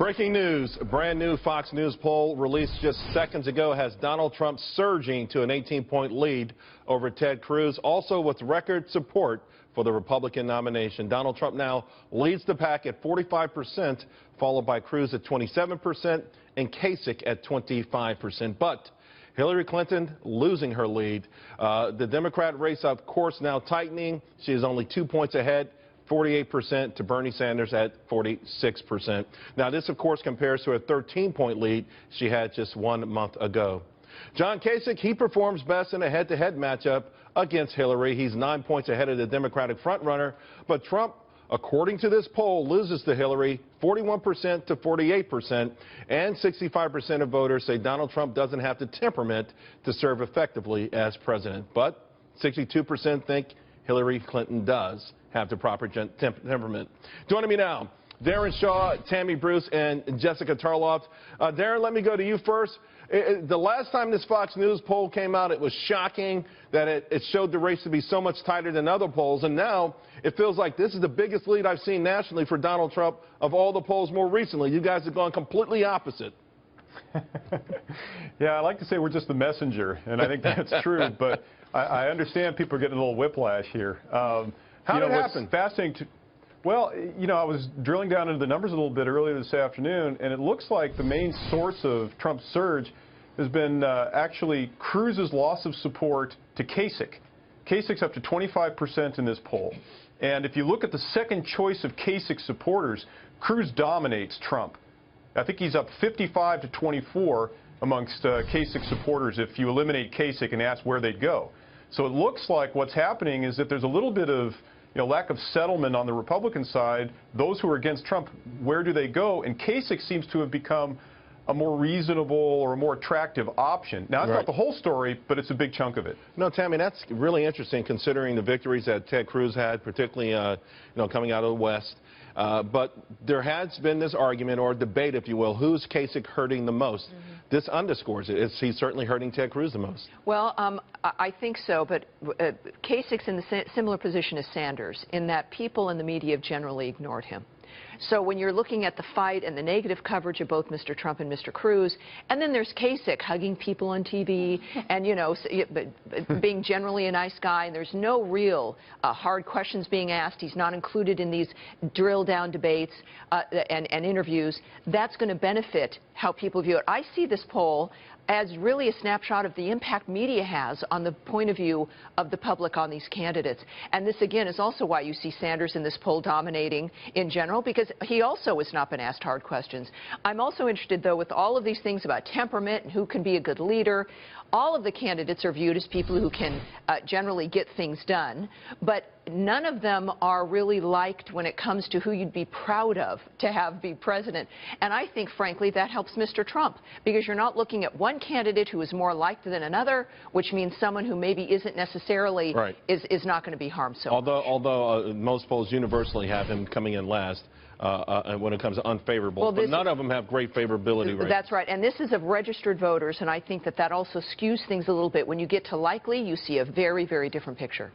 Breaking news. A brand new Fox News poll released just seconds ago has Donald Trump surging to an 18-point lead over Ted Cruz, also with record support for the Republican nomination. Donald Trump now leads the pack at 45%, followed by Cruz at 27% and Kasich at 25%. But Hillary Clinton losing her lead. The Democrat race, of course, now tightening. She is only 2 points ahead. 48% to Bernie Sanders at 46%. Now, this, of course, compares to a 13-point lead she had just 1 month ago. John Kasich, he performs best in a head-to-head matchup against Hillary. He's 9 points ahead of the Democratic frontrunner. But Trump, according to this poll, loses to Hillary 41% to 48%. And 65% of voters say Donald Trump doesn't have the temperament to serve effectively as president. But 62% think Hillary Clinton does have the proper temperament. Joining me now, Daron Shaw, Tammy Bruce, and Jessica Tarlov. Daron, let me go to you first. The last time this Fox News poll came out, it was shocking that it showed the race to be so much tighter than other polls, and now it feels like this is the biggest lead I've seen nationally for Donald Trump of all the polls more recently. You guys have gone completely opposit. Yeah, I like to say we're just the messenger, and I think that's true, but I understand people are getting a little whiplash here. How did it happen? Fascinating. Well, I was drilling down into the numbers a little bit earlier this afternoon, and it looks like the main source of Trump's surge has been actually Cruz's loss of support to Kasich. Kasich's up to 25% in this poll. And if you look at the second choice of Kasich supporters, Cruz dominates Trump. I think he's up 55 to 24 amongst Kasich supporters if you eliminate Kasich and ask where they'd go. So it looks like what's happening is that there's a little bit of lack of settlement on the Republican side. Those who are against Trump, where do they go? And Kasich seems to have become a more reasonable or a more attractive option. Now, it's not the whole story, but it's a big chunk of it. No, Tammy, that's really interesting considering the victories that Ted Cruz had, particularly coming out of the West. But there has been this argument or debate, if you will, who's Kasich hurting the most? This underscores it. He's certainly hurting Ted Cruz the most. Well, I think so, but Kasich's in the similar position as Sanders in that people in the media have generally ignored him. So when you're looking at the fight and the negative coverage of both Mr. Trump and Mr. Cruz, and then there's Kasich hugging people on TV and, being generally a nice guy, and there's no real hard questions being asked. He's not included in these drill-down debates and interviews. That's going to benefit how people view it. I see this poll as really a snapshot of the impact media has on the point of view of the public on these candidates. And this, again, is also why you see Sanders in this poll dominating in general, because he also has not been asked hard questions. I'm also interested, though, with all of these things about temperament and who can be a good leader. All of the candidates are viewed as people who can generally get things done, but none of them are really liked when it comes to who you'd be proud of to have be president. And I think, frankly, that helps Mr. Trump, because you're not looking at one candidate who is more liked than another, which means someone who maybe isn't necessarily is not going to be harmed so much. Although most polls universally have him coming in last. When it comes to unfavorable, well, but none of them have great favorability rates. That's right, and this is of registered voters, and I think that also skews things a little bit. When you get to likely, you see a very, very different picture.